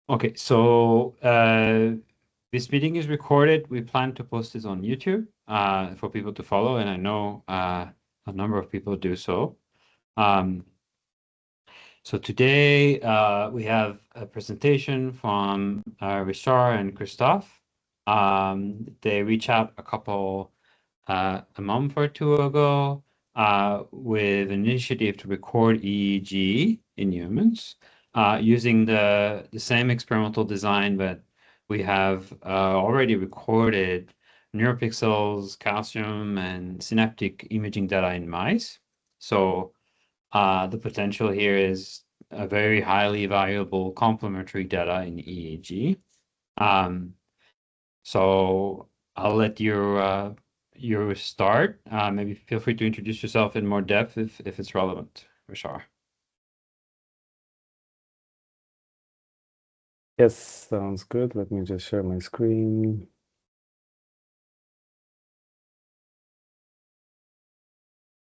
Okay, so this meeting is recorded. We plan to post this on YouTube for people to follow, and I know a number of people do so. So today we have a presentation from Richard and Christophe. They reached out a month or two ago with an initiative to record EEG in humans using the same experimental design, but we have already recorded neuropixels, calcium, and synaptic imaging data in mice. So the potential here is a very highly valuable complementary data in EEG. So I'll let you start. Maybe feel free to introduce yourself in more depth if it's relevant, Rishar. Yes, sounds good. Let me just share my screen.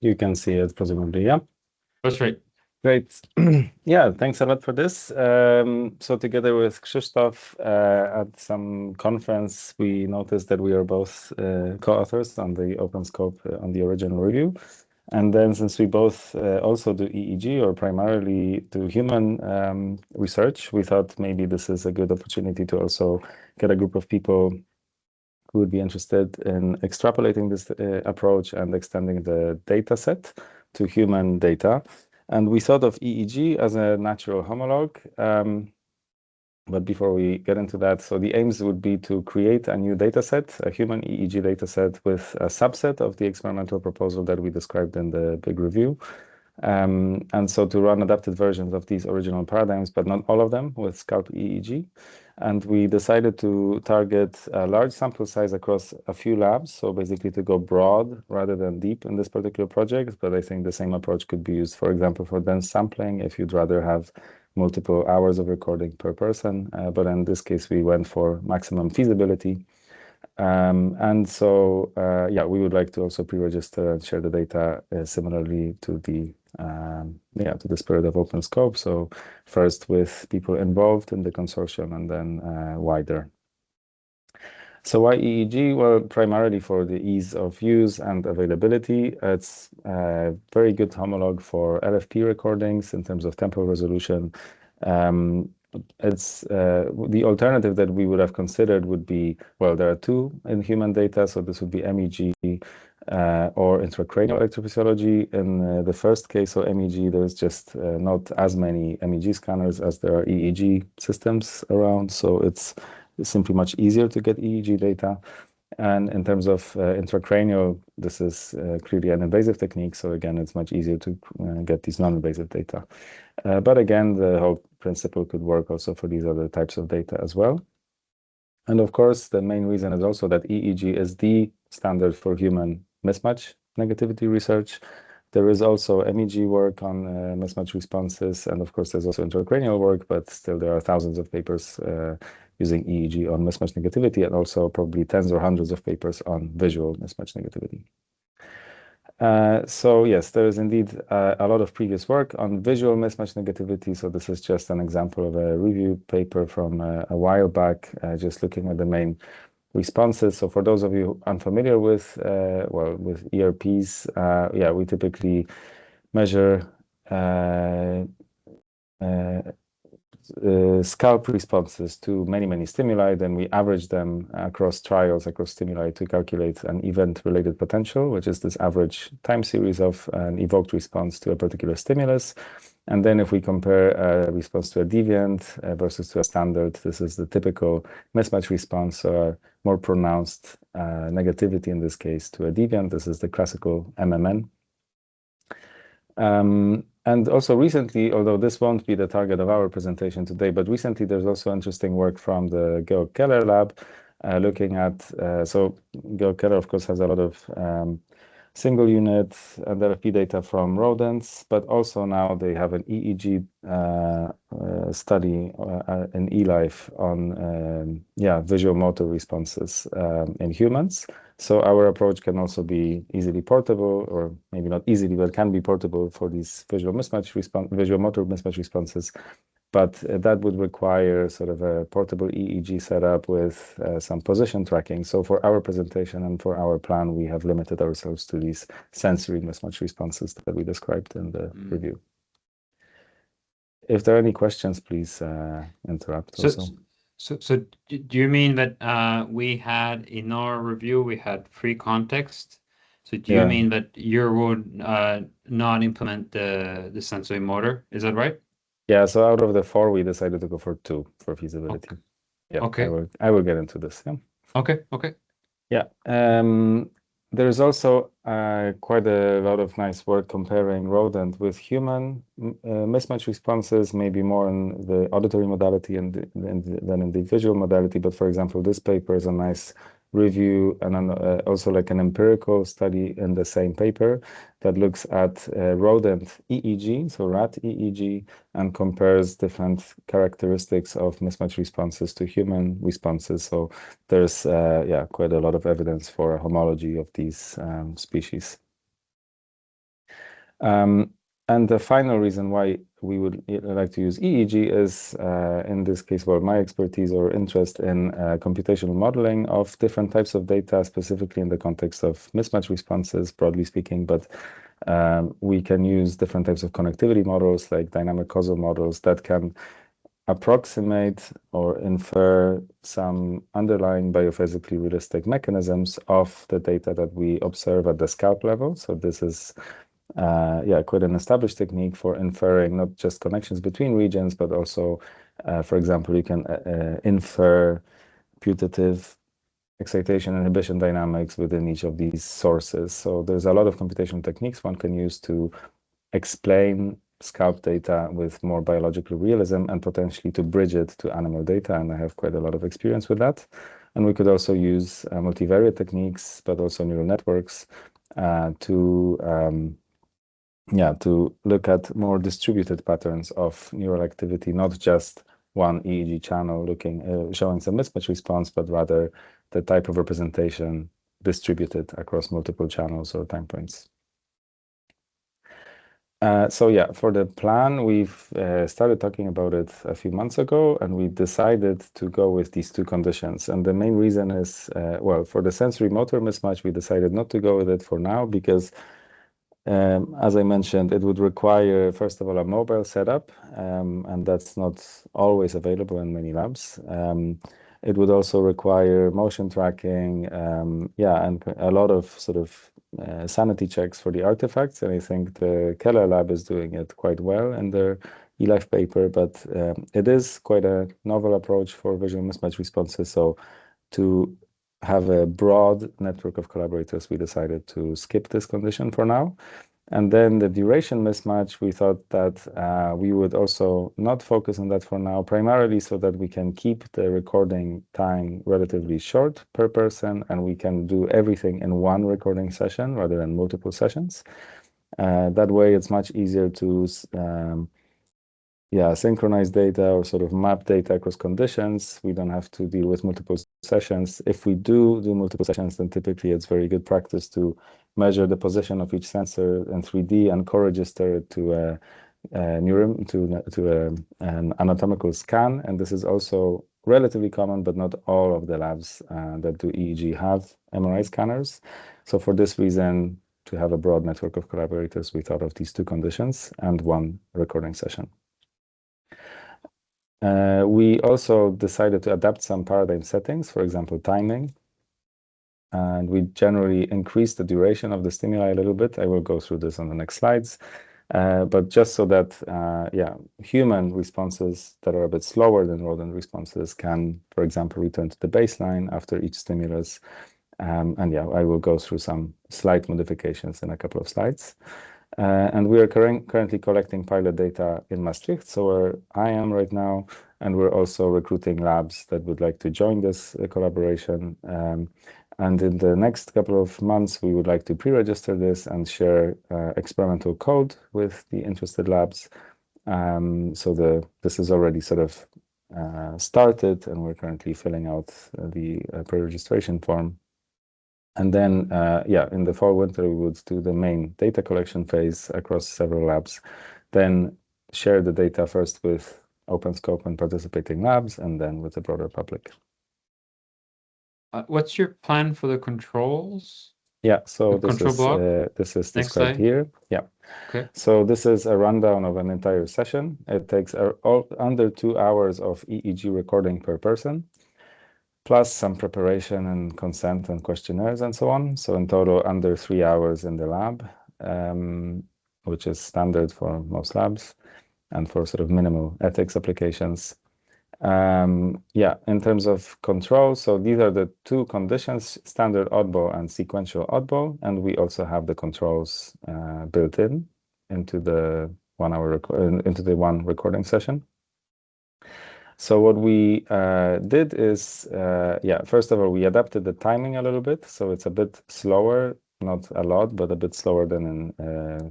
You can see it presumably, yeah? That's right. Great. Yeah, thanks a lot for this. So together with Krzysztof at some conference, we noticed that we are both co-authors on the OpenScope on the original review. And then since we both also do EEG or primarily do human research, we thought maybe this is a good opportunity to also get a group of people who would be interested in extrapolating this approach and extending the data set to human data. And we thought of EEG as a natural homologue. But before we get into that, so the aims would be to create a new data set, a human EEG data set with a subset of the experimental proposal that we described in the big review. And so to run adapted versions of these original paradigms, but not all of them with scalp EEG. And we decided to target a large sample size across a few labs. So basically to go broad rather than deep in this particular project. But I think the same approach could be used, for example, for dense sampling, if you'd rather have multiple hours of recording per person. But in this case, we went for maximum feasibility. And so, yeah, we would like to also pre-register and share the data similarly to the to the spirit of OpenScope. So first with people involved in the consortium and then wider. So why EEG? Well, primarily for the ease of use and availability. It's a very good homologue for LFP recordings in terms of temporal resolution. It's the alternative that we would have considered would be, well, there are two in human data, so this would be MEG or intracranial electrophysiology. In the first case, so MEG, there's just not as many MEG scanners as there are EEG systems around, so it's simply much easier to get EEG data. And in terms of intracranial, this is clearly an invasive technique. So again, it's much easier to get these non-invasive data. But again, the whole principle could work also for these other types of data as well. And of course, the main reason is also that EEG is the standard for human mismatch negativity research. There is also MEG work on mismatch responses. And of course, there's also intracranial work, but still there are thousands of papers using EEG on mismatch negativity, and also probably tens or hundreds of papers on visual mismatch negativity. So yes, there is indeed a lot of previous work on visual mismatch negativity. So this is just an example of a review paper from a while back, just looking at the main responses. So for those of you unfamiliar with, well, with ERPs, yeah, we typically measure scalp responses to many stimuli, then we average them across trials, across stimuli to calculate an event-related potential, which is this average time series of an evoked response to a particular stimulus. And then if we compare a response to a deviant versus to a standard, this is the typical mismatch response, so more pronounced negativity in this case to a deviant. This is the classical MMN. And also recently, although this won't be the target of our presentation today, but recently there's also interesting work from the Georg Keller lab looking at, so Georg Keller, of course, has a lot of single unit and LFP data from rodents, but also now they have an EEG study in eLife on visual motor responses in humans. So our approach can also be easily portable, or maybe not easily, but can be portable for these visual motor mismatch responses. but that would require sort of a portable EEG setup with some position tracking. So for our presentation and for our plan, we have limited ourselves to these sensory mismatch responses that we described in the review. If there are any questions, please interrupt also. So do you mean that we had in our review, we had free context? So do you mean that you would not implement the sensory motor? Is that right? Yeah, so out of the 4, we decided to go for 2 for feasibility. Okay. Yeah, okay. I will get into this. Yeah. Okay. Yeah. There's also quite a lot of nice work comparing rodent with human mismatch responses, maybe more in the auditory modality than in the visual modality. But for example, this paper is a nice review and also like an empirical study in the same paper that looks at rodent EEG, so rat EEG, and compares different characteristics of mismatch responses to human responses. So there's quite a lot of evidence for homology of these species. And the final reason why we would like to use EEG is, in this case, well, my expertise or interest in computational modeling of different types of data, specifically in the context of mismatch responses, broadly speaking, but we can use different types of connectivity models like dynamic causal models that can approximate or infer some underlying biophysically realistic mechanisms of the data that we observe at the scalp level. So this is quite an established technique for inferring not just connections between regions, but also, for example, you can infer putative excitation inhibition dynamics within each of these sources. So there's a lot of computational techniques one can use to explain scalp data with more biological realism and potentially to bridge it to animal data. And I have quite a lot of experience with that. And we could also use multivariate techniques, but also neural networks to look at more distributed patterns of neural activity, not just one EEG channel showing some mismatch response, but rather the type of representation distributed across multiple channels or time points. For the plan, we've started talking about it a few months ago, and we decided to go with these 2 conditions. And the main reason is, for the sensory motor mismatch, we decided not to go with it for now because, as I mentioned, it would require, first of all, a mobile setup, and that's not always available in many labs. It would also require motion tracking, and a lot of sort of sanity checks for the artifacts. And I think the Keller lab is doing it quite well in their eLife paper, but it is quite a novel approach for visual mismatch responses. So to have a broad network of collaborators, we decided to skip this condition for now. And then the duration mismatch, we thought that we would also not focus on that for now, primarily so that we can keep the recording time relatively short per person, and we can do everything in one recording session rather than multiple sessions. That way, it's much easier to synchronize data or sort of map data across conditions. We don't have to deal with multiple sessions. If we do multiple sessions, then typically it's very good practice to measure the position of each sensor in 3D and co-register it to an anatomical scan. And this is also relatively common, but not all of the labs that do EEG have MRI scanners. So for this reason, to have a broad network of collaborators, we thought of these 2 conditions and 1 recording session. We also decided to adapt some paradigm settings, for example, timing. And we generally increase the duration of the stimuli a little bit. I will go through this on the next slides. But just so that, human responses that are a bit slower than rodent responses can, for example, return to the baseline after each stimulus. I will go through some slight modifications in a couple of slides. And we are currently collecting pilot data in Maastricht, so where I am right now, and we're also recruiting labs that would like to join this collaboration. And in the next couple of months, we would like to pre-register this and share experimental code with the interested labs. This is already sort of started, and we're currently filling out the pre-registration form. And then, in the fall winter, we would do the main data collection phase across several labs, then share the data first with open scope and participating labs, and then with the broader public. What's your plan for the controls? Yeah, so The control block? this is Next described slide. here. Yeah. Okay. So this is a rundown of an entire session. It takes under 2 hours of EEG recording per person, plus some preparation and consent and questionnaires and so on. So in total, under 3 hours in the lab, which is standard for most labs and for sort of minimal ethics applications. Yeah, in terms of control, so these are the two conditions, standard oddball and sequential oddball, and we also have the controls built in into the into the one recording session. So what we did is, yeah, first of all, we adapted the timing a little bit, so it's a bit slower, not a lot, but a bit slower than in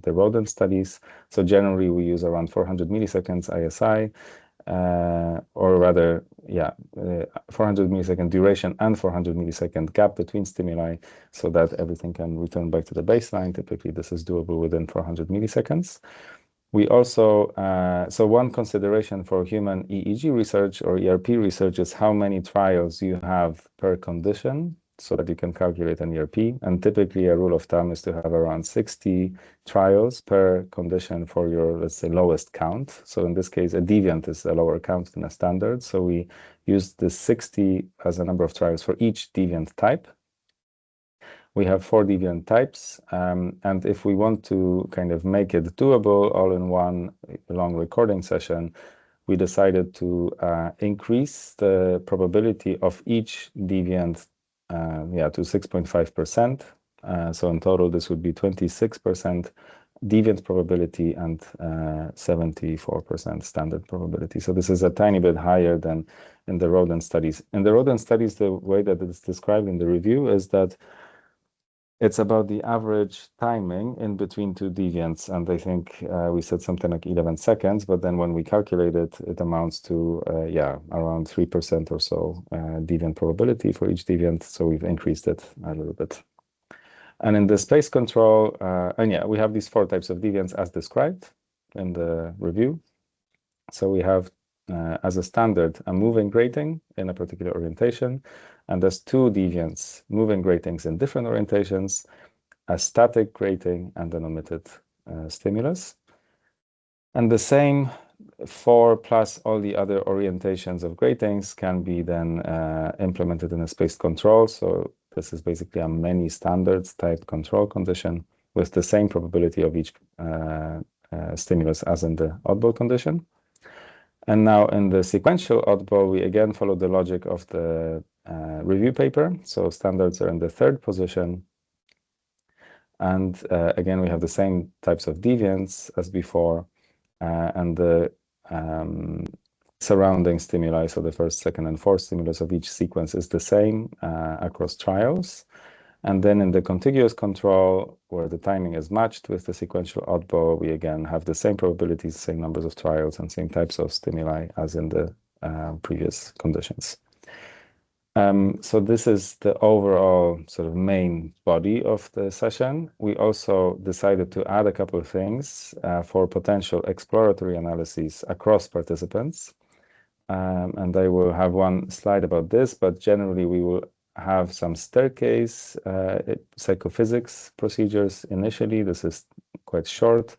the rodent studies. So generally, we use around 400 milliseconds ISI, or rather, yeah, 400 millisecond duration and 400 millisecond gap between stimuli, so that everything can return back to the baseline. Typically, this is doable within 400 milliseconds. We also, so one consideration for human EEG research or ERP research is how many trials you have per condition so that you can calculate an ERP. And typically a rule of thumb is to have around 60 trials per condition for your, let's say, lowest count. So in this case, a deviant is a lower count than a standard. So we use the 60 as a number of trials for each deviant type. We have 4 deviant types, and if we want to kind of make it doable all in one long recording session, we decided to increase the probability of each deviant to 6.5%. So in total, this would be 26% deviant probability and 74% standard probability. So this is a tiny bit higher than in the rodent studies. In the rodent studies, the way that it's described in the review is that it's about the average timing in between two deviants, and I think we said something like 11 seconds, but then when we calculate it, it amounts to, around 3% or so deviant probability for each deviant, so we've increased it a little bit. And in the space control, we have these 4 types of deviants as described in the review. So we have, as a standard, a moving grating in a particular orientation, and there's 2 deviants, moving gratings in different orientations, a static grating and an omitted stimulus. And the same 4 plus all the other orientations of gratings can be then implemented in a spaced control. So this is basically a many standards type control condition with the same probability of each stimulus as in the oddball condition. And now in the sequential oddball, we again follow the logic of the review paper. So standards are in the 3rd position. And again, we have the same types of deviants as before. And the surrounding stimuli, so the 1st, 2nd, and 4th stimulus of each sequence is the same across trials. And then in the contiguous control, where the timing is matched with the sequential oddball, we again have the same probabilities, same numbers of trials, and same types of stimuli as in the previous conditions. So this is the overall sort of main body of the session. We also decided to add a couple of things for potential exploratory analyses across participants. And I will have one slide about this, but generally we will have some staircase psychophysics procedures initially. This is quite short,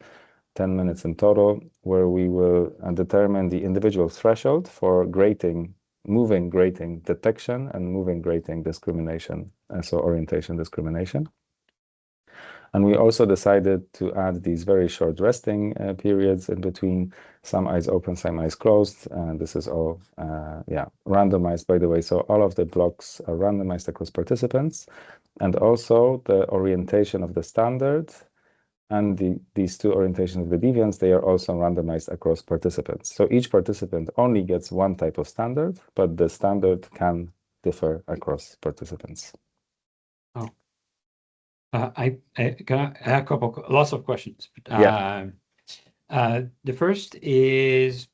10 minutes in total, where we will determine the individual threshold for moving grating detection and moving grating discrimination, so orientation discrimination. And we also decided to add these very short resting periods in between, some eyes open, some eyes closed. And this is all, randomized, by the way. So all of the blocks are randomized across participants. And also the orientation of the standard and these 2 orientations of the deviants, they are also randomized across participants. So each participant only gets one type of standard, but the standard can differ across participants. Oh. I have lots of questions. Yeah. The first is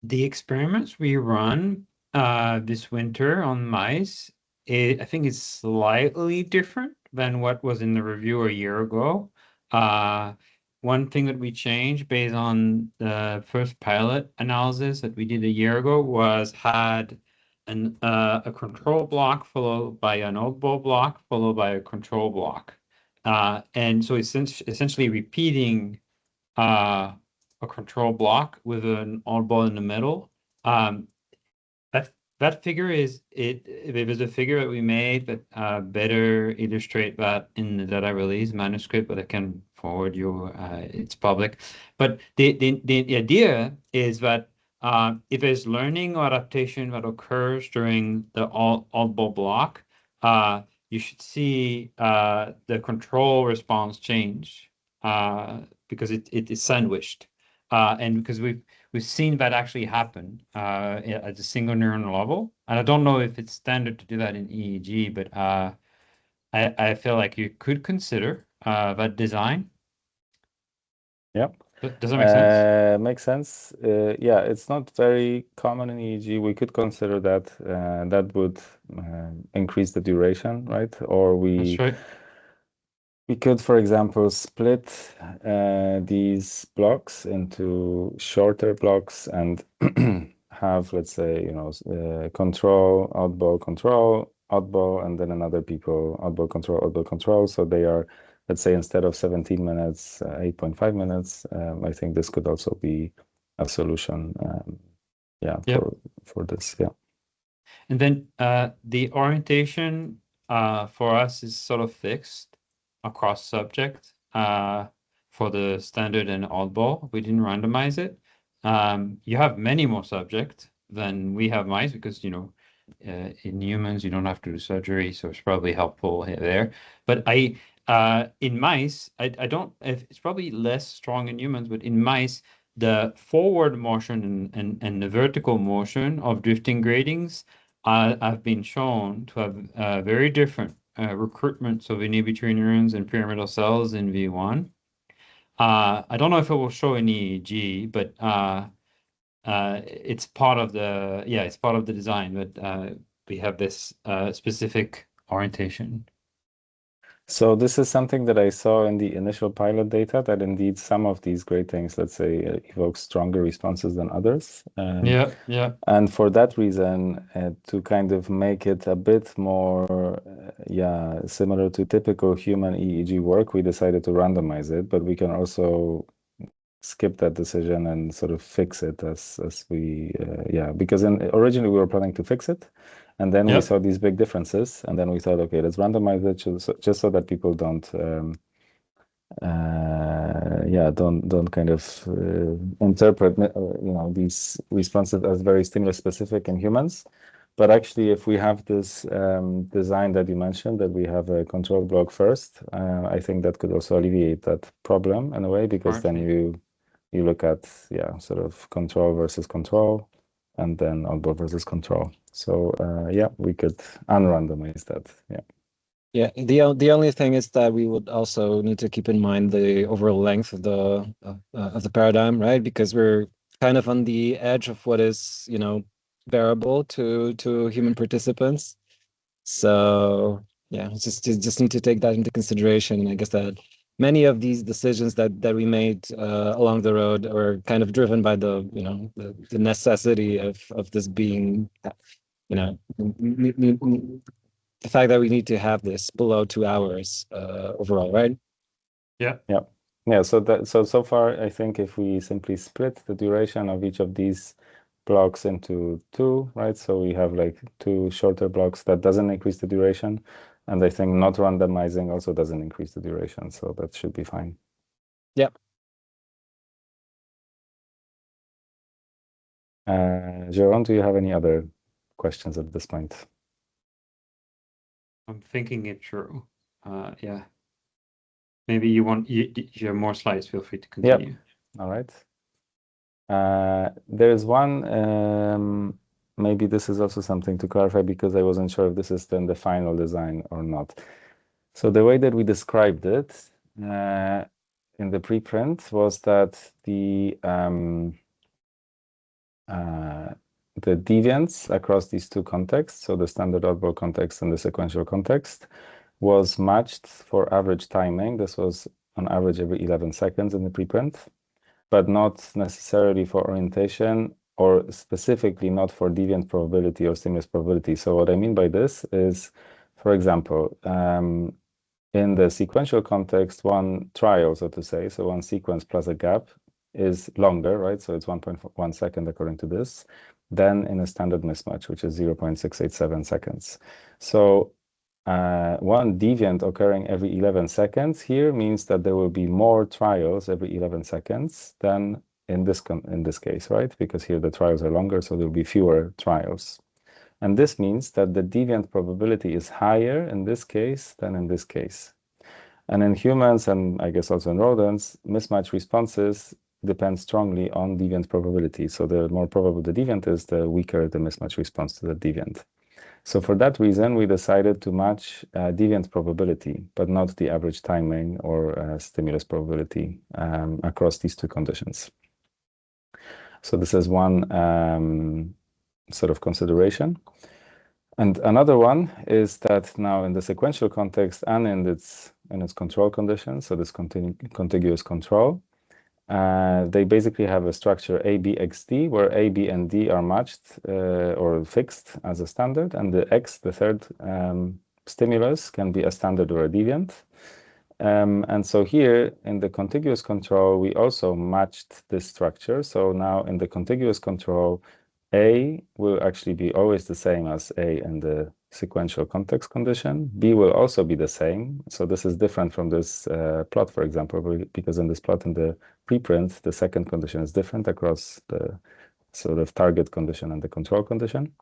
the experiments we run this winter on mice. I think it's slightly different than what was in the review a year ago. one thing that we changed based on the first pilot analysis that we did a year ago was had a control block followed by an oddball block followed by a control block. And so essentially repeating a control block with an oddball in the middle. That that figure it was a figure that we made, but better illustrate that in the data release manuscript, but I can forward you. It's public. But the idea is that if there's learning or adaptation that occurs during the oddball block, you should see the control response change because it is sandwiched. And because we've seen that actually happen at the single neuron level. And I don't know if it's standard to do that in EEG, but I feel like you could consider that design. Yeah. Does that make sense? Makes sense. Yeah, it's not very common in EEG. We could consider that that would increase the duration, right? Or That's right. we could, for example, split these blocks into shorter blocks and have, let's say, control, oddball, and then another people, oddball, control. So they are, let's say, instead of 17 minutes, 8.5 minutes. I think this could also be a solution. Yeah, Yep. for this. Yeah. And then the orientation for us is sort of fixed across subject for the standard and oddball. We didn't randomize it. You have many more subjects than we have mice because, in humans, you don't have to do surgery, so it's probably helpful there. But in mice, I don't, it's probably less strong in humans, but in mice, the forward motion and the vertical motion of drifting gratings have been shown to have very different recruitments of inhibitory neurons and pyramidal cells in V1. I don't know if it will show in EEG, but it's part of the design, but we have this specific orientation. So this is something that I saw in the initial pilot data, that indeed some of these gratings, let's say, evoke stronger responses than others. Yeah. And for that reason, to kind of make it a bit more, similar to typical human EEG work, we decided to randomize it, but we can also skip that decision and sort of fix it as we, because originally we were planning to fix it, and then we Yep. saw these big differences, and then we thought, okay, let's randomize it just so that people don't don't kind of interpret these responses as very stimulus specific in humans. But actually, if we have this design that you mentioned, that we have a control block first, I think that could also alleviate that problem in a way, because then you look at sort of control versus control, and then oddball versus control. So we could unrandomize that. Yeah. Yeah, the only thing is that we would also need to keep in mind the overall length of the paradigm, right? Because we're kind of on the edge of what is, bearable to human participants. So yeah, just need to take that into consideration. And I guess that many of these decisions that we made along the road are kind of driven by the necessity of this being, the fact that we need to have this below 2 hours overall, right? Yeah. So far, I think if we simply split the duration of each of these blocks into two, right? So we have like two shorter blocks, that doesn't increase the duration. And I think not randomizing also doesn't increase the duration. So that should be fine. Yep. Jérôme, do you have any other questions at this point? I'm thinking it through. Yeah. Maybe you have more slides, feel free to continue. Yep. All right. There's one, maybe this is also something to clarify, because I wasn't sure if this is then the final design or not. So the way that we described it in the preprint was that the deviance across these two contexts, so the standard oddball context and the sequential context, was matched for average timing. This was on average every 11 seconds in the preprint, but not necessarily for orientation, or specifically not for deviant probability or stimulus probability. So what I mean by this is, for example, in the sequential context, one trial, so to say, so one sequence plus a gap is longer, right? So it's 1.1 second according to this, than in a standard mismatch, which is 0.687 seconds. So one deviant occurring every 11 seconds here means that there will be more trials every 11 seconds than in this case, right? Because here the trials are longer, so there will be fewer trials. And this means that the deviant probability is higher in this case than in this case. And in humans, and I guess also in rodents, mismatch responses depend strongly on deviant probability. So the more probable the deviant is, the weaker the mismatch response to the deviant. So for that reason, we decided to match deviant probability, but not the average timing or stimulus probability across these two conditions. So this is one sort of consideration. And another one is that now in the sequential context and in its control conditions, so this contiguous control, they basically have a structure A, B, X, D, where A, B, and D are matched or fixed as a standard, and the X, the third stimulus, can be a standard or a deviant. And so here in the contiguous control, we also matched this structure. So now in the contiguous control, A will actually be always the same as A in the sequential context condition. B will also be the same. So this is different from this plot, for example, because in this plot in the preprint, the second condition is different across the sort of target condition and the control condition.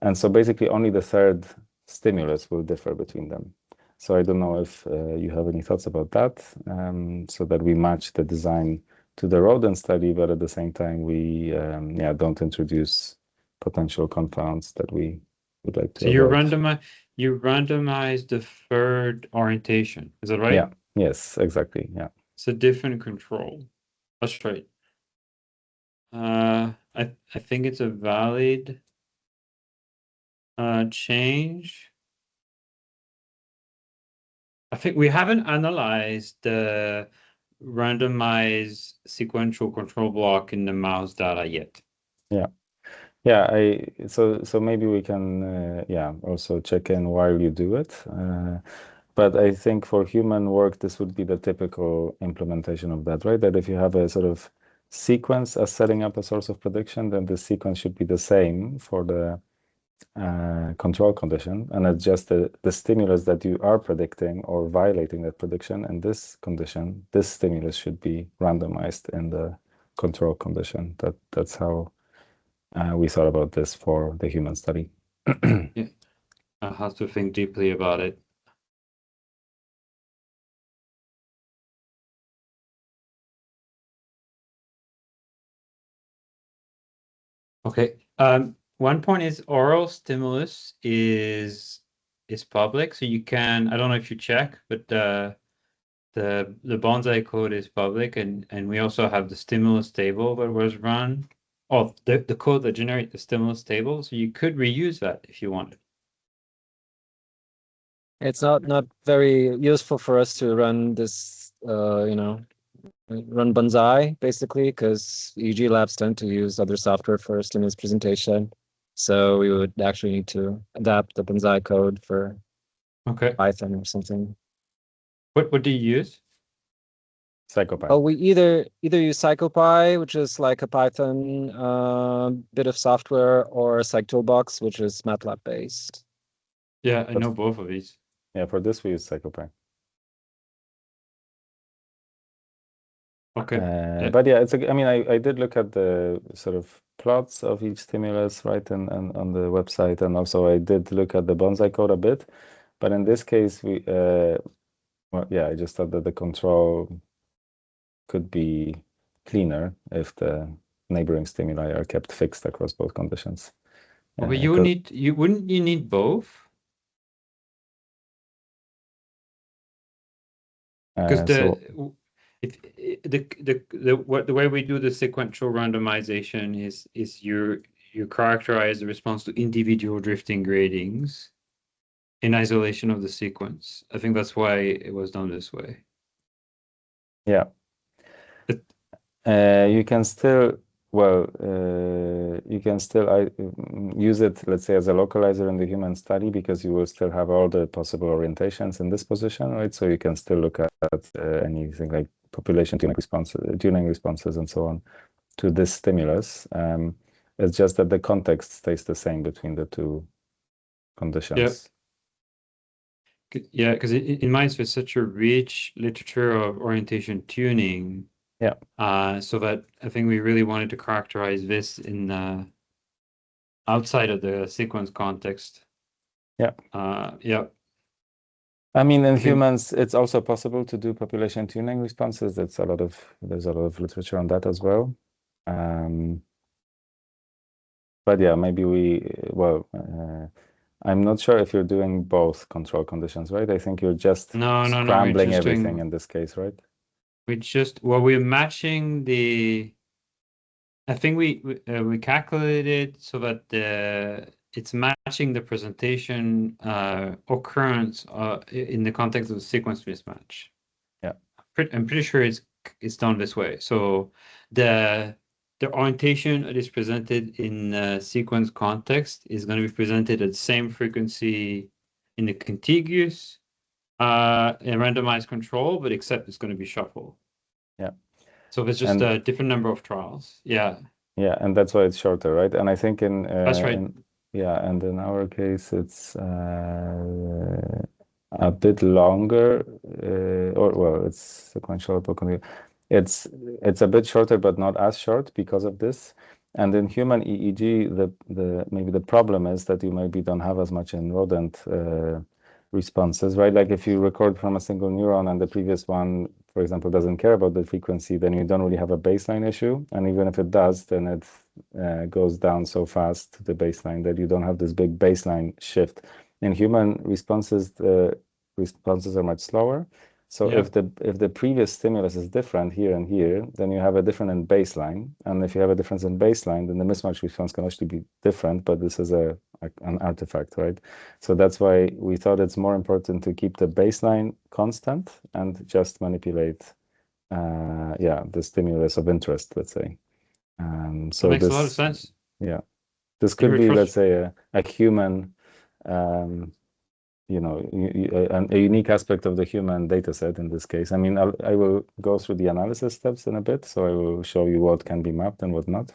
And so basically only the third stimulus will differ between them. So I don't know if you have any thoughts about that, so that we match the design to the rodent study, but at the same time we don't introduce potential confounds that we would like to So avoid. you randomize the third orientation. Is that right? Yeah. Yes, exactly. Yeah. It's a different control. That's right. I think it's a valid change. I think we haven't analyzed the randomized sequential control block in the mouse data yet. Yeah, so maybe we can also check in while you do it. But I think for human work, this would be the typical implementation of that, right? That if you have a sort of sequence as setting up a source of prediction, then the sequence should be the same for the control condition, and it's just the stimulus that you are predicting or violating that prediction in this condition, this stimulus should be randomized in the control condition. That's how we thought about this for the human study. Yeah, I have to think deeply about it. Okay. One point is oral stimulus is public, so you can. I don't know if you check, but the bonsai code is public, and we also have the stimulus table that was run. Oh, the code that generates the stimulus table, so you could reuse that if you wanted. It's not very useful for us to run this, run Bonsai basically, because EG labs tend to use other software for stimulus presentation. So we would actually need to adapt the Bonsai code for Okay. Python or something. What do you use? PsychoPy. Oh, we either use PsychoPy, which is like a Python bit of software, or PsycToolbox, which is MATLAB based. Yeah, I know both of these. Yeah, for this we use PsychoPy. Okay. Yeah. But yeah, I mean, I did look at the sort of plots of each stimulus, right, and on the website, and also I did look at the bonsai code a bit. But in this case, we well, yeah, I just thought that the control could be cleaner if the neighboring stimuli are kept fixed across both conditions. But you wouldn't you need both? Because the way we do the sequential randomization is you characterize the response to individual drifting gradings in isolation of the sequence. I think that's why it was done this way. Yeah. It- You can still, use it, let's say, as a localizer in the human study, because you will still have all the possible orientations in this position, right? So you can still look at anything like population tuning responses and so on to this stimulus. It's just that the context stays the same between the two conditions. Yeah, because in mice there's such a rich literature of orientation tuning. Yeah. So that I think we really wanted to characterize this in outside of the sequence context. Yeah. Yeah. I mean, in I think- humans, it's also possible to do population tuning responses. There's a lot of literature on that as well. But yeah, maybe I'm not sure if you're doing both control conditions, right? I think you're just No, scrambling we're just everything doing, in this case, right? we're matching the. I think we calculated so that it's matching the presentation occurrence in the context of the sequence mismatch. Yeah. I'm pretty sure it's done this way. So the orientation that is presented in sequence context is going to be presented at the same frequency in the contiguous and randomized control, but except it's going to be shuffled. Yeah. So it's just a different number of trials. Yeah. Yeah, and that's why it's shorter, right? And I think That's right. and in our case, it's a bit longer, it's sequential. It's a bit shorter, but not as short because of this. And in human EEG, maybe the problem is that you maybe don't have as much in rodent responses, right? Like if you record from a single neuron and the previous one, for example, doesn't care about the frequency, then you don't really have a baseline issue. And even if it does, then it goes down so fast to the baseline that you don't have this big baseline shift. In human responses, the responses are much slower. So Yeah. if the previous stimulus is different here and here, then you have a different in baseline. And if you have a difference in baseline, then the mismatch response can actually be different, but this is an artifact, right? So that's why we thought it's more important to keep the baseline constant and just manipulate, the stimulus of interest, let's say. So That makes a lot of sense. Yeah, this could be, let's say, a human, a unique aspect of the human data set in this case. I mean, I will go through the analysis steps in a bit, so I will show you what can be mapped and what not.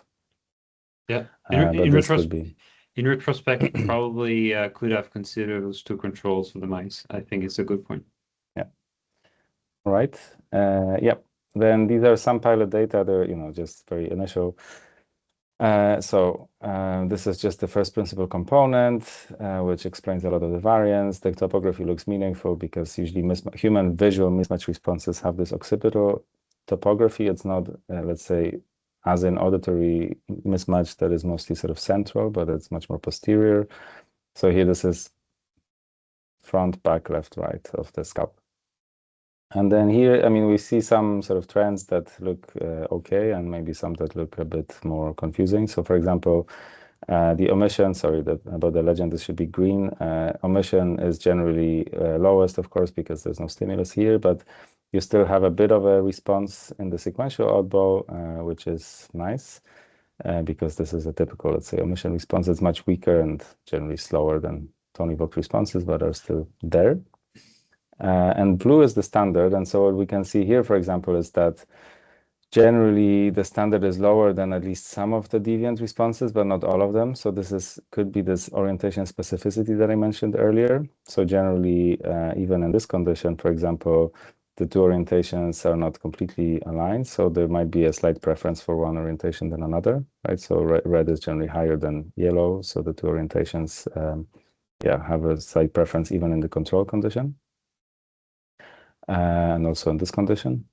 Yeah. But this could be. In retrospect, you probably could have considered those two controls for the mice. I think it's a good point. Yeah. Right. Yeah. Then these are some pilot data. They're, just very initial. This is just the first principal component, which explains a lot of the variance. The topography looks meaningful because usually human visual mismatch responses have this occipital topography. It's not, let's say, as in auditory mismatch that is mostly sort of central, but it's much more posterior. So here this is front, back, left, right of the scalp. And then here, I mean, we see some sort of trends that look okay, and maybe some that look a bit more confusing. So for example, the omission, about the legend, this should be green. Omission is generally lowest, of course, because there's no stimulus here, but you still have a bit of a response in the sequential oddball, which is nice, because this is a typical, let's say, omission response. It's much weaker and generally slower than tone-evoked responses, but are still there. And blue is the standard. And so what we can see here, for example, is that generally the standard is lower than at least some of the deviant responses, but not all of them. So this could be this orientation specificity that I mentioned earlier. So generally, even in this condition, for example, the two orientations are not completely aligned. So there might be a slight preference for one orientation than another, right? So red is generally higher than yellow. So the two orientations, have a slight preference even in the control condition. And also in this condition.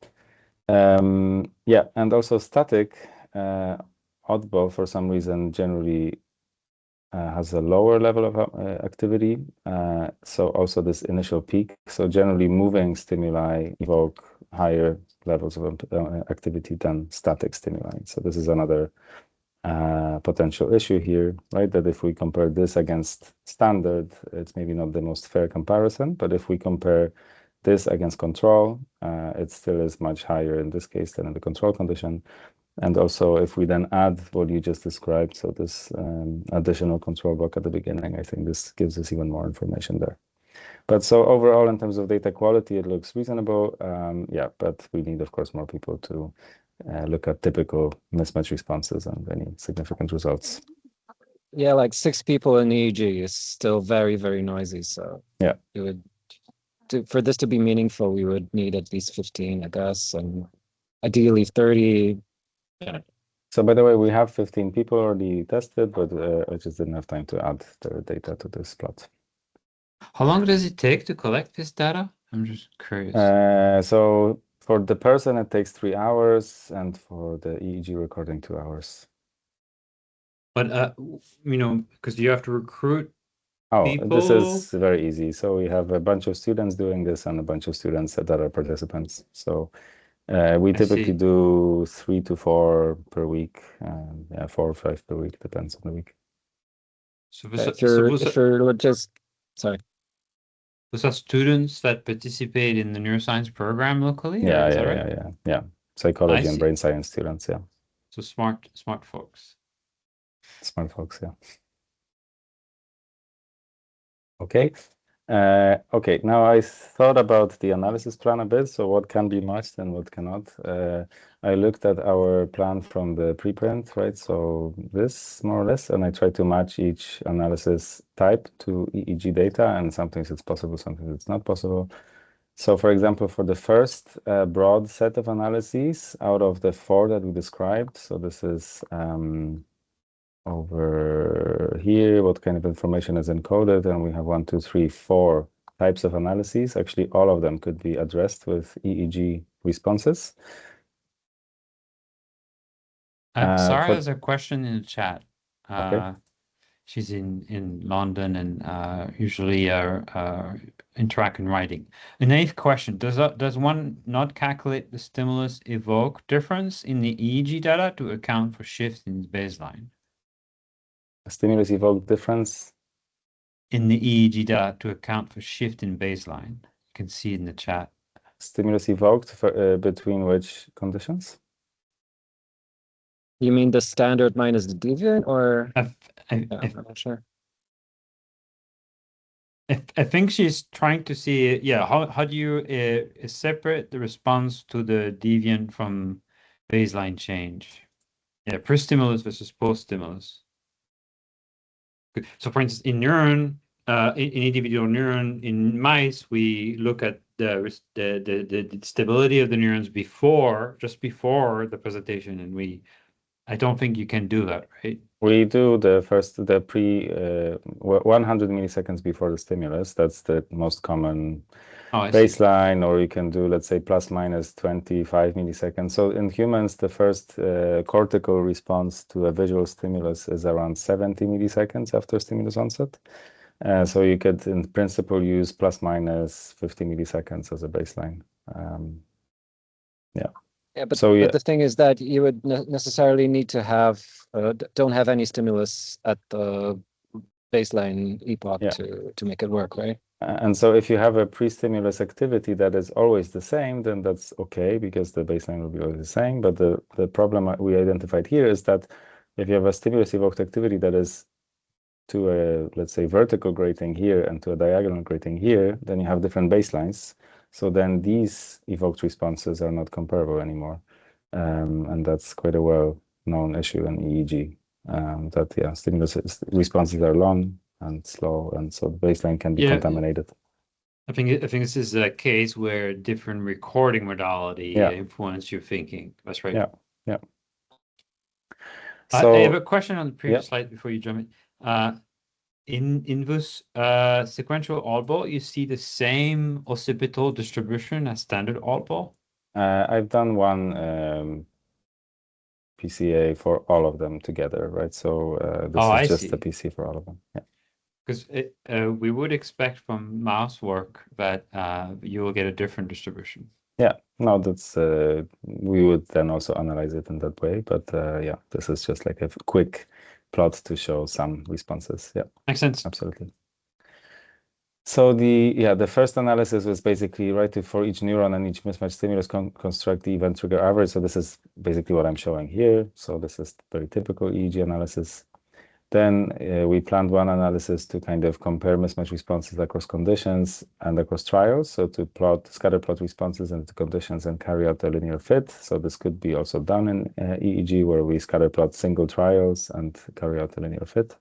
And also static oddball for some reason generally has a lower level of activity. So also this initial peak. So generally moving stimuli evoke higher levels of activity than static stimuli. So this is another potential issue here, right? That if we compare this against standard, it's maybe not the most fair comparison, but if we compare this against control, it still is much higher in this case than in the control condition. And also, if we then add what you just described, so this additional control block at the beginning, I think this gives us even more information there. But so overall, in terms of data quality, it looks reasonable. Yeah, but we need, of course, more people to look at typical mismatch responses and any significant results. Yeah, like 6 people in EEG is still very, very noisy. So yeah, it would for this to be meaningful, we would need at least 15, I guess, and ideally 30. Yeah. So by the way, we have 15 people already tested, but I just didn't have time to add their data to this plot. How long does it take to collect this data? I'm just curious. So for the person, it takes 3 hours, and for the EEG recording, 2 hours. But because you have to recruit people. This is very easy. So we have a bunch of students doing this and a bunch of students that are participants. So we typically do 3 to 4 per week. Yeah, 4 or 5 per week, depends on the week. So if you're just sorry. Those are students that participate in the neuroscience program locally? Yeah. Psychology and brain science students, yeah. So smart folks. Smart folks, yeah. Okay. Okay, now I thought about the analysis plan a bit, so what can be matched and what cannot. I looked at our plan from the preprint, right? So this, more or less, and I tried to match each analysis type to EEG data, and sometimes it's possible, sometimes it's not possible. So for example, for the first broad set of analyses out of the 4 that we described, so this is over here, what kind of information is encoded, and we have 1, 2, 3, 4 types of analyses. Actually, all of them could be addressed with EEG responses. Sarah has a question in the chat. Okay. She's in London and usually interact in writing. A naive question: Does one not calculate the stimulus evoke difference in the EEG data to account for shifts in baseline? A stimulus evoked difference in the EEG data to account for shift in baseline. You can see in the chat. Stimulus evoked for, between which conditions? You mean the standard minus the deviant, or I'm not sure. I think she's trying to see, how do you separate the response to the deviant from baseline change? Yeah, pre-stimulus versus post-stimulus. So for instance, in individual neuron, in mice, we look at the stability of the neurons just before the presentation, and I don't think you can do that, right? We do the 100 milliseconds before the stimulus. That's the most common baseline, or you can do, let's say, plus minus 25 milliseconds. So in humans, the first cortical response to a visual stimulus is around 70 milliseconds after stimulus onset. So you could, in principle, use plus minus 50 milliseconds as a baseline. Yeah, but the thing is that you would necessarily need to have don't have any stimulus at the baseline epoch to make it work, right? And so if you have a pre-stimulus activity that is always the same, then that's okay, because the baseline will be always the same. But the problem we identified here is that if you have a stimulus evoked activity that is to a, let's say, vertical grating here and to a diagonal grating here, then you have different baselines. So then these evoked responses are not comparable anymore. And that's quite a well-known issue in EEG, that stimulus responses are long and slow, and so the baseline can be contaminated. I think this is a case where different recording modality influence your thinking. That's right. Yeah. So I have a question on the previous slide before you jump in. In this sequential oddball, you see the same occipital distribution as standard oddball? I've done one PCA for all of them together, right? So this is just a PC for all of them. Yeah. Because we would expect from mouse work that you will get a different distribution. Yeah, no, that's we would then also analyze it in that way. But this is just like a quick plot to show some responses. Yeah, makes sense. Absolutely. So the first analysis was basically for each neuron and each mismatch stimulus construct the event trigger average. So this is basically what I'm showing here. So this is very typical EEG analysis. Then we planned one analysis to kind of compare mismatch responses across conditions and across trials. So to scatter plot responses into conditions and carry out a linear fit. So this could be also done in EEG, where we scatter plot single trials and carry out a linear fit.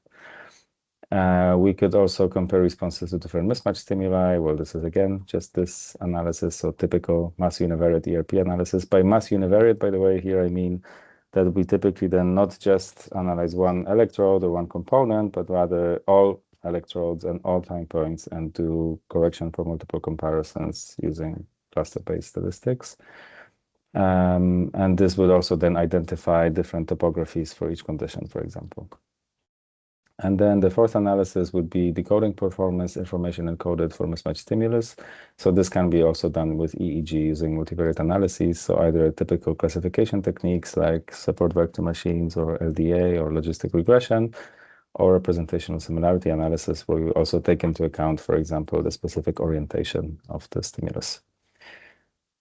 We could also compare responses to different mismatch stimuli. Well, this is again just this analysis, so typical mass univariate ERP analysis. By mass univariate, by the way, here I mean that we typically then not just analyze one electrode or one component, but rather all electrodes and all time points and do correction for multiple comparisons using cluster-based statistics. And this would also then identify different topographies for each condition, for example. And then the fourth analysis would be decoding performance information encoded for mismatch stimulus. So this can be also done with EEG using multivariate analyses. So either typical classification techniques like support vector machines or LDA or logistic regression, or representational similarity analysis, where we also take into account, for example, the specific orientation of the stimulus.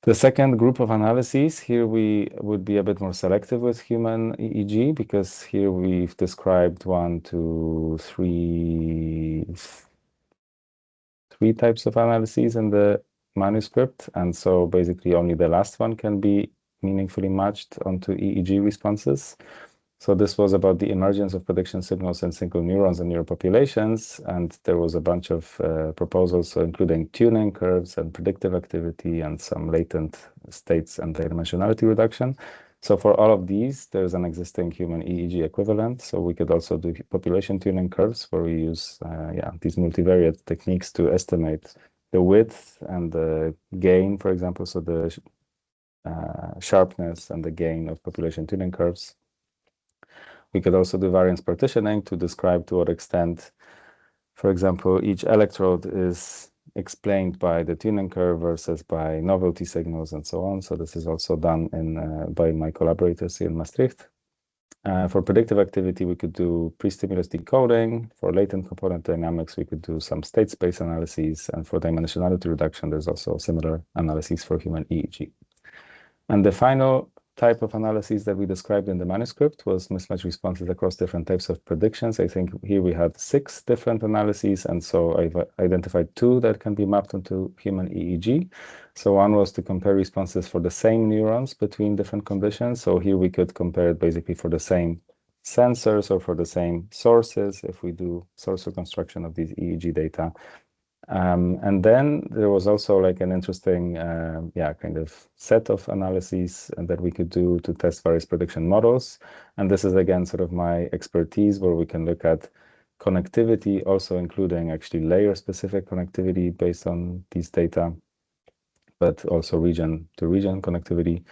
The second group of analyses, here we would be a bit more selective with human EEG, because here we've described three types of analyses in the manuscript. And so basically only the last one can be meaningfully matched onto EEG responses. So this was about the emergence of prediction signals in single neurons and neuropopulations. And there was a bunch of proposals, so including tuning curves and predictive activity and some latent states and dimensionality reduction. So for all of these, there's an existing human EEG equivalent. So we could also do population tuning curves, where we use these multivariate techniques to estimate the width and the gain, for example, so the sharpness and the gain of population tuning curves. We could also do variance partitioning to describe to what extent, for example, each electrode is explained by the tuning curve versus by novelty signals and so on. So this is also done by my collaborators here in Maastricht. For predictive activity, we could do pre-stimulus decoding. For latent component dynamics, we could do some state space analyses. And for dimensionality reduction, there's also similar analyses for human EEG. And the final type of analysis that we described in the manuscript was mismatch responses across different types of predictions. I think here we had 6 different analyses, and so I've identified 2 that can be mapped onto human EEG. So one was to compare responses for the same neurons between different conditions. So here we could compare it basically for the same sensors or for the same sources if we do source reconstruction of these EEG data. And then there was also like an interesting, kind of set of analyses that we could do to test various prediction models. And this is again sort of my expertise, where we can look at connectivity, also including actually layer-specific connectivity based on these data, but also region-to-region connectivity.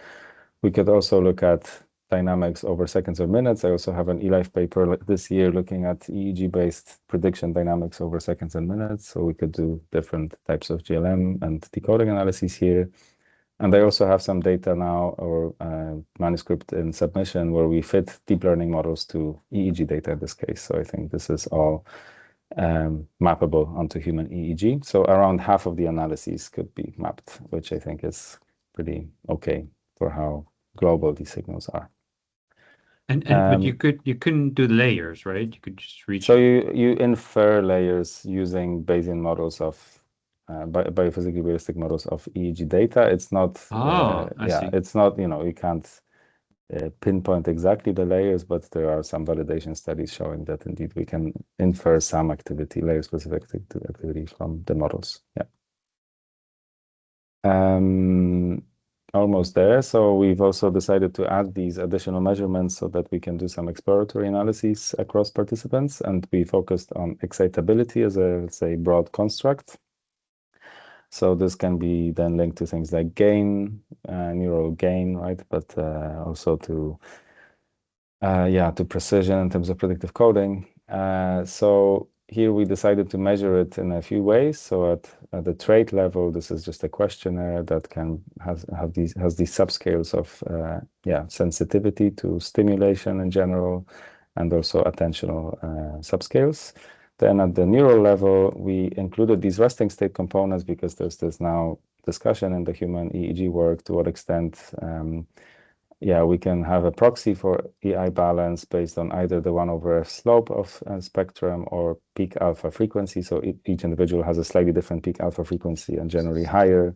We could also look at dynamics over seconds or minutes. I also have an eLife paper this year looking at EEG-based prediction dynamics over seconds and minutes. So we could do different types of GLM and decoding analyses here. And I also have some data now, or manuscript in submission, where we fit deep learning models to EEG data in this case. So I think this is all mappable onto human EEG. So around half of the analyses could be mapped, which I think is pretty okay for how global these signals are. But you couldn't do layers, right? You could just reach. So you infer layers using Bayesian models of biophysically realistic models of EEG data. It's not. I see. It's not. You can't pinpoint exactly the layers, but there are some validation studies showing that indeed we can infer some activity, layer-specific activity from the models. Yeah. Almost there. So we've also decided to add these additional measurements so that we can do some exploratory analyses across participants. And we focused on excitability as a, let's say, broad construct. So this can be then linked to things like gain, neural gain, right? But also to precision in terms of predictive coding. So here we decided to measure it in a few ways. So at the trait level, this is just a questionnaire that has these subscales of sensitivity to stimulation in general, and also attentional subscales. Then at the neural level, we included these resting state components because there's this now discussion in the human EEG work to what extent we can have a proxy for EI balance based on either the 1/f slope of a spectrum or peak alpha frequency. So each individual has a slightly different peak alpha frequency, and generally higher,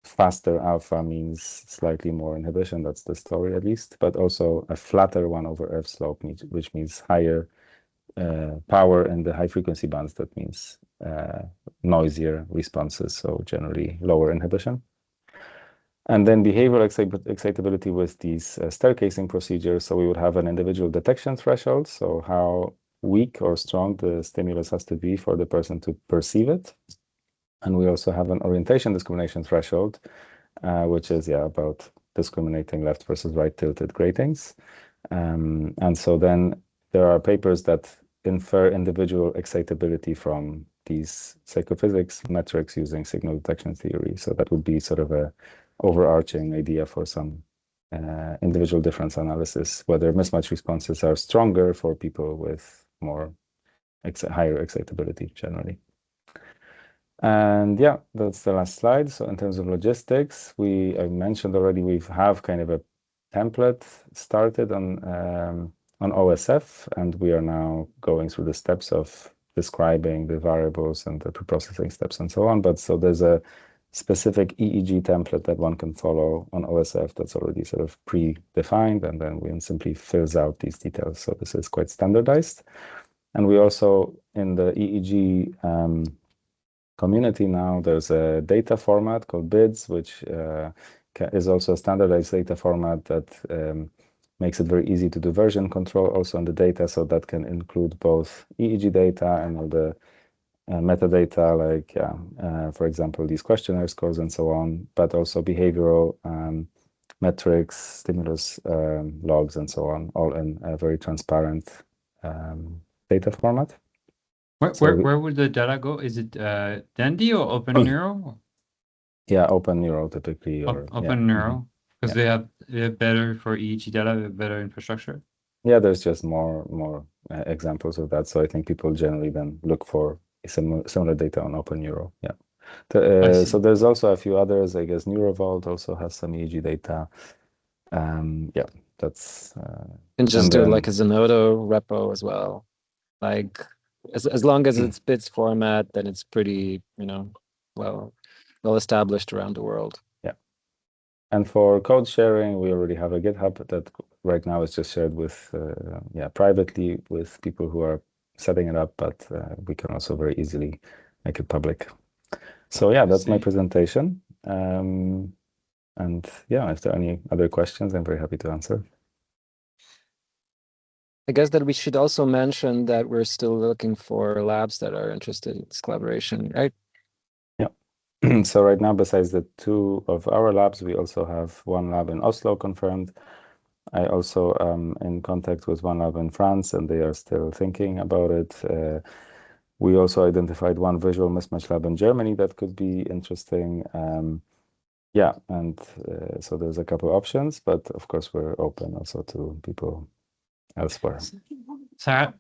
faster alpha means slightly more inhibition. That's the story, at least. But also a flatter 1/f slope, which means higher power in the high frequency bands. That means noisier responses, so generally lower inhibition. And then behavioral excitability with these staircasing procedures. So we would have an individual detection threshold. So how weak or strong the stimulus has to be for the person to perceive it. And we also have an orientation discrimination threshold, which is about discriminating left versus right tilted gratings. And so then there are papers that infer individual excitability from these psychophysics metrics using signal detection theory. So that would be sort of a overarching idea for some individual difference analysis, whether mismatch responses are stronger for people with more higher excitability generally. And yeah, that's the last slide. So in terms of logistics, I mentioned already we have kind of a template started on OSF, and we are now going through the steps of describing the variables and the preprocessing steps and so on. But so there's a specific EEG template that one can follow on OSF that's already sort of pre-defined, and then one simply fills out these details. So this is quite standardized. And we also, in the EEG community now, there's a data format called BIDS, which is also a standardized data format that makes it very easy to do version control also on the data. So that can include both EEG data and all the metadata, like, for example, these questionnaire scores and so on, but also behavioral metrics, stimulus logs, and so on, all in a very transparent data format. Where would the data go? Is it Dendy or Open Neural? Yeah, Open Neural typically, or Open Neural, because they have better for EEG data, better infrastructure. Yeah, there's just more examples of that. So I think people generally then look for similar data on Open Neural. Yeah. So there's also a few others. I guess NeuroVault also has some EEG data. Yeah, that's. And just do like a Zenodo repo as well. Like as long as it's bits format, then it's pretty, well established around the world. Yeah. And for code sharing, we already have a GitHub that right now is just shared with, privately with people who are setting it up, but we can also very easily make it public. So yeah, that's my presentation. And yeah, if there are any other questions, I'm very happy to answer. I guess that we should also mention that we're still looking for labs that are interested in this collaboration, right? Yeah. So right now, besides the two of our labs, we also have one lab in Oslo confirmed. I also am in contact with one lab in France, and they are still thinking about it. We also identified one visual mismatch lab in Germany that could be interesting. Yeah, and so there's a couple options, but of course we're open also to people elsewhere. Sarah,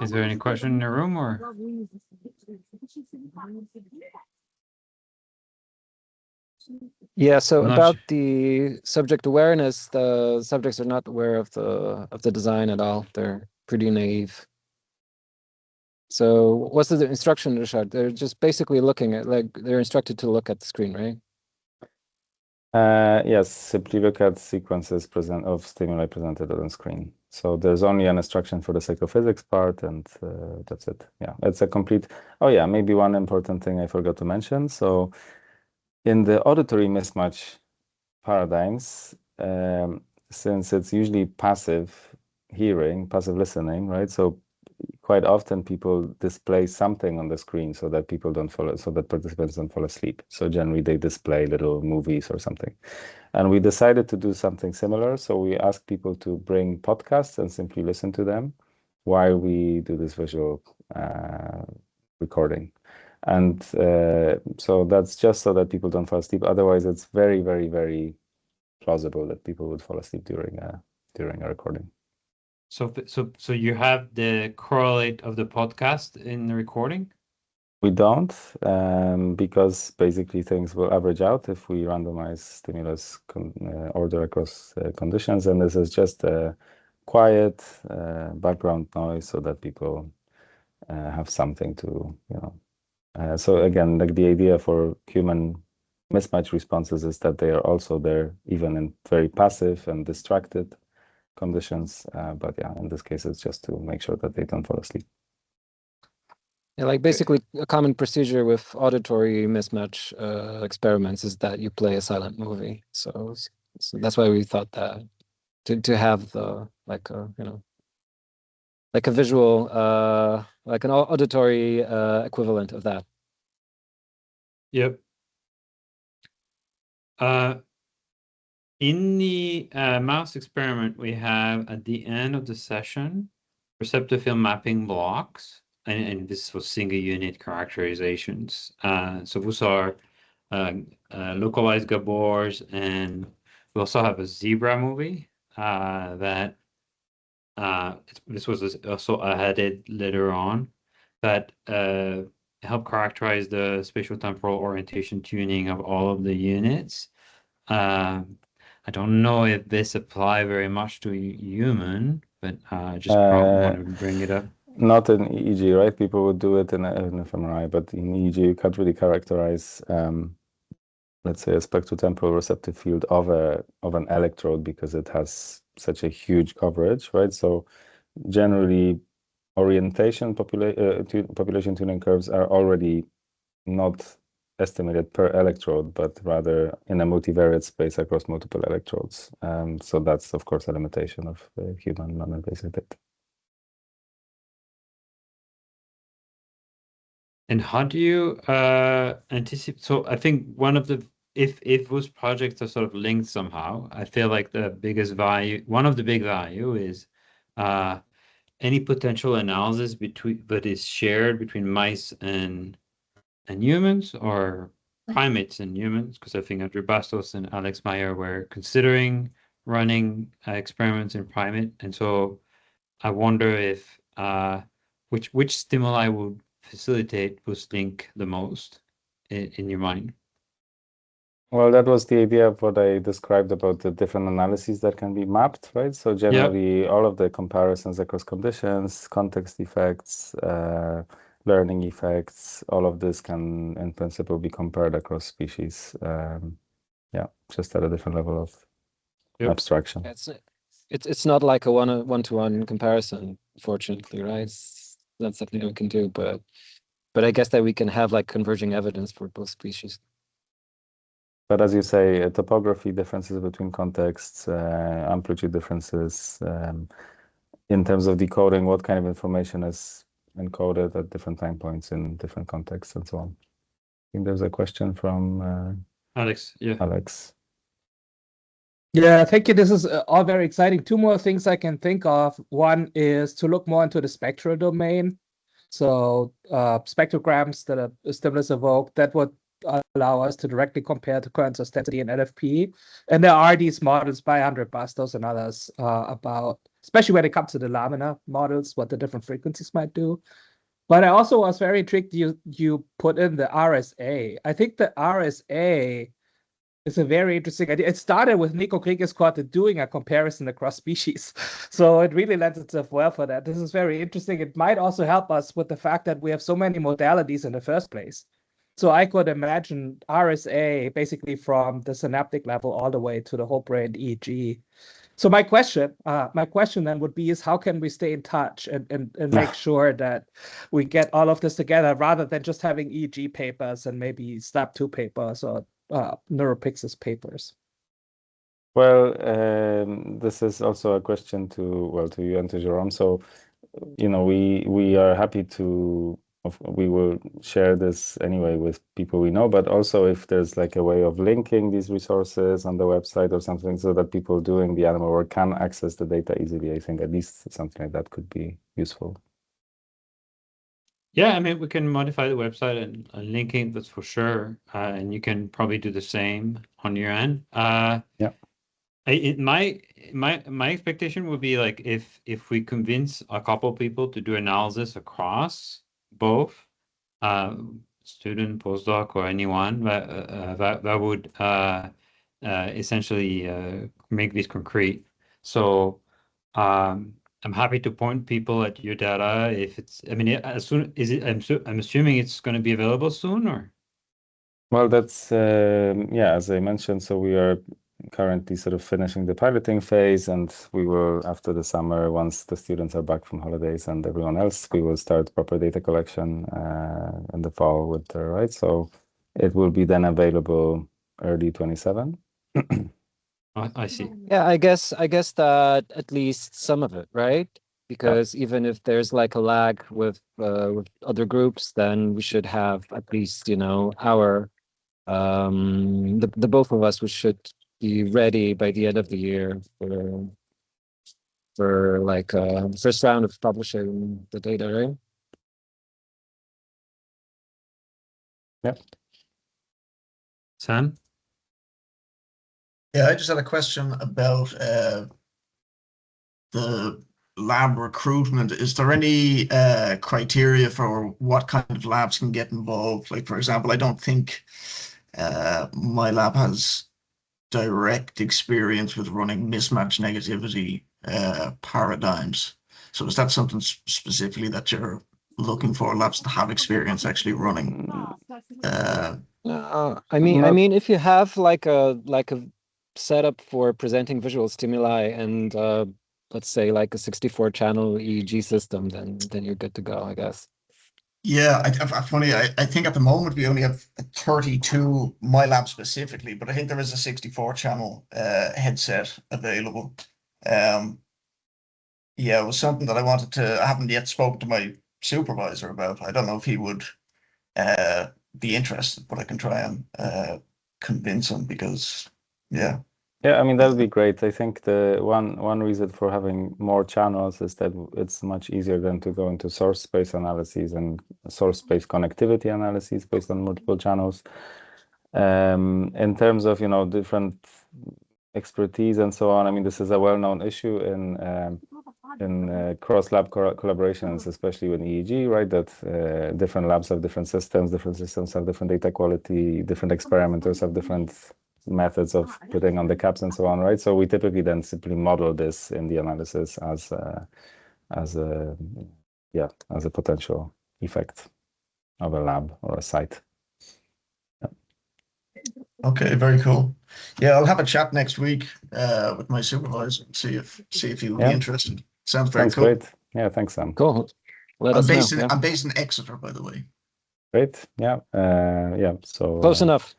is there any question in the room, or? Yeah, so about the subject awareness, the subjects are not aware of the design at all. They're pretty naive. So what's the instruction, Rishad? They're just basically looking at, like, they're instructed to look at the screen, right? Yes, simply look at sequences of stimuli presented on screen. So there's only an instruction for the psychophysics part, and that's it. Yeah, it's a complete. Oh yeah, maybe one important thing I forgot to mention. So in the auditory mismatch paradigms, since it's usually passive hearing, passive listening, right? So quite often people display something on the screen so that participants don't fall asleep. So generally they display little movies or something. And we decided to do something similar. So we asked people to bring podcasts and simply listen to them while we do this visual recording. And so that's just so that people don't fall asleep. Otherwise, it's very, very, very plausible that people would fall asleep during a recording. So you have the correlate of the podcast in the recording? We don't, because basically things will average out if we randomize stimulus order across conditions, and this is just a quiet background noise so that people have something to, so again, like the idea for human mismatch responses is that they are also there even in very passive and distracted conditions. But yeah, in this case, it's just to make sure that they don't fall asleep. Yeah, like basically a common procedure with auditory mismatch experiments is that you play a silent movie. So that's why we thought that to have the like a like a visual like an auditory equivalent of that. Yep. In the mouse experiment, we have at the end of the session receptor field mapping blocks, and this was single unit characterizations. So those are localized gabors, and we also have a zebra movie that this was also added later on that helped characterize the spatial temporal orientation tuning of all of the units. I don't know if this apply very much to human, but I just want to bring it up. Not in EEG, right? People would do it in an fMRI, but in EEG, you can't really characterize, let's say, a spectrotemporal receptive field of an electrode because it has such a huge coverage, right? So generally, orientation population tuning curves are already not estimated per electrode, but rather in a multivariate space across multiple electrodes. So that's, of course, a limitation of human non-invasive data. And how do you anticipate? So I think one of the if those projects are sort of linked somehow, I feel like the biggest value, one of the big value is any potential analysis between that is shared between mice and humans or primates and humans, because I think Andrew Bastos and Alex Meyer were considering running experiments in primate, and so I wonder if which stimuli would facilitate this link the most in your mind. Well, that was the idea of what I described about the different analyses that can be mapped, right? So generally, all of the comparisons across conditions, context effects, learning effects, all of this can, in principle, be compared across species. Yeah, just at a different level of abstraction. It's not like a one-to-one comparison, fortunately, right? That's something we can do, but I guess that we can have like converging evidence for both species. But as you say, topography differences between contexts, amplitude differences, in terms of decoding what kind of information is encoded at different time points in different contexts and so on. I think there's a question from Alex. Yeah. Alex. Yeah, thank you. This is all very exciting. Two more things I can think of. One is to look more into the spectral domain. So spectrograms that a stimulus evoke, that would allow us to directly compare the currents of density and LFP. And there are these models by Andre Bastos and others about, especially when it comes to the laminar models, what the different frequencies might do. But I also was very intrigued you put in the RSA. I think the RSA is a very interesting idea. It started with Nico Kriegeskorte doing a comparison across species. So it really lends itself well for that. This is very interesting. It might also help us with the fact that we have so many modalities in the first place. So I could imagine RSA basically from the synaptic level all the way to the whole brain EEG. So my question then would be is how can we stay in touch and make sure that we get all of this together rather than just having EEG papers and maybe SLAP2 papers or NeuroPixis papers? Well, this is also a question to you and to Jerome. So, we are happy to, we will share this anyway with people we know, but also if there's like a way of linking these resources on the website or something so that people doing the animal work can access the data easily, I think at least something like that could be useful. Yeah, I mean, we can modify the website and link it, that's for sure. And you can probably do the same on your end. Yeah. My expectation would be like if we convince a couple people to do analysis across both student, postdoc, or anyone that would essentially make this concrete. So I'm happy to point people at your data if it's. I mean, as soon is it? I'm assuming it's going to be available soon, or. Well, that's yeah, as I mentioned, so we are currently sort of finishing the piloting phase, and we will, after the summer, once the students are back from holidays and everyone else, we will start proper data collection in the fall with the right. So it will be then available early 27. I see. Yeah, I guess that at least some of it, right? Because even if there's like a lag with other groups, then we should have at least, you know, our the both of us we should be ready by the end of the year for like first round of publishing the data, right? Yep. Sam? Yeah, I just had a question about the lab recruitment. Is there any criteria for what kind of labs can get involved? Like, for example, I don't think my lab has direct experience with running mismatch negativity paradigms. So is that something specifically that you're looking for, labs to have experience actually running? I mean, Not- if you have like a setup for presenting visual stimuli and let's say like a 64 channel EEG system, then you're good to go, I guess. Yeah, I think at the moment we only have 32 my lab specifically, but I think there is a 64 channel headset available. Yeah, it was something that I haven't yet spoken to my supervisor about. I don't know if he would be interested, but I can try and convince him because yeah. Yeah, I mean, that would be great. I think the one reason for having more channels is that it's much easier than to go into source space analyses and source space connectivity analyses based on multiple channels. In terms of, you know, different expertise and so on, I mean, this is a well-known issue in cross-lab collaborations, especially with EEG, right? That different labs have different systems have different data quality, different experimenters have different methods of putting on the caps and so on, right? So we typically then simply model this in the analysis as a potential effect of a lab or a site. Okay, very cool. Yeah, I'll have a chat next week with my supervisor and see if he would be interested. Sounds very Sounds cool. great. Yeah, thanks, Sam. Cool. Let us know. Yeah. I'm based in Exeter, by the way. Great. Yeah. Yeah. So Close enough.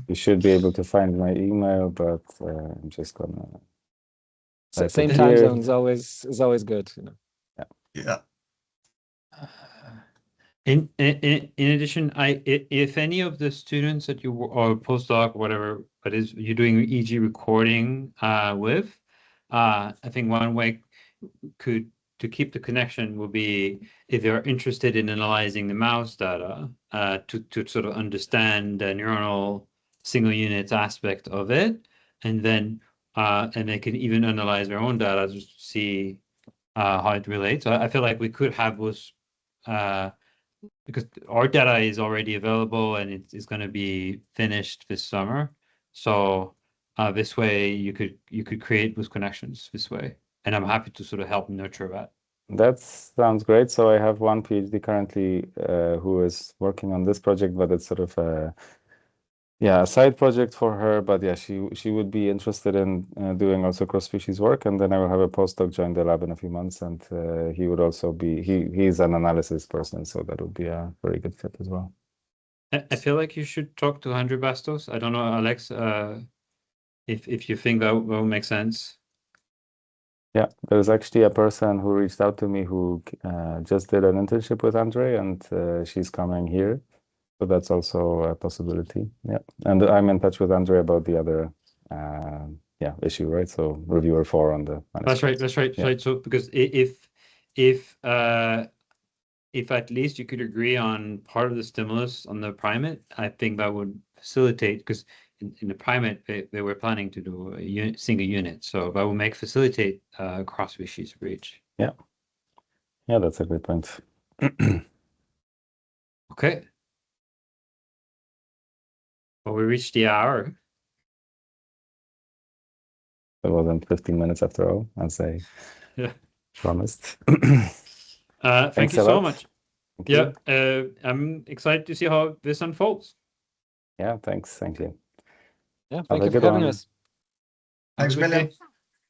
you should be able to find my email, but I'm just gonna type Same it time here. zone is always good, you know. Yeah. In addition, if any of the students that you or postdoc, whatever it is you're doing EEG recording with, I think one way to keep the connection will be if they're interested in analyzing the mouse data to sort of understand the neuronal single unit aspect of it, and then and they can even analyze their own data to see how it relates. So I feel like we could have those because our data is already available and it's going to be finished this summer. So this way you could create those connections this way, and I'm happy to sort of help nurture that. That sounds great. So I have one PhD currently who is working on this project, but it's sort of a side project for her. But yeah, she would be interested in doing also cross-species work, and then I will have a postdoc join the lab in a few months, and he would also be he's an analysis person, so that would be a very good fit as well. I feel like you should talk to Andrew Bastos. I don't know, Alex, if you think that will make sense. Yeah, there's actually a person who reached out to me who just did an internship with Andre, and she's coming here. So that's also a possibility. Yeah. And I'm in touch with Andre about the other issue, right? So reviewer 4 on the manuscript. That's right. Yeah. So because if at least you could agree on part of the stimulus on the primate, I think that would facilitate, because in the primate, they were planning to do a single unit. So that will facilitate cross-species breach. Yeah, that's a great point. Okay. Well, we reached the hour. It wasn't 15 minutes after all, as I Yeah. promised. Thank Thanks you a so lot. much. Thank Yeah, you. I'm excited to see how this unfolds. Yeah, thanks. Thank you. Yeah, Have thank a you for good having one. us. Thanks, Have a good William. day.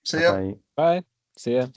See ya. Bye. Bye. See ya.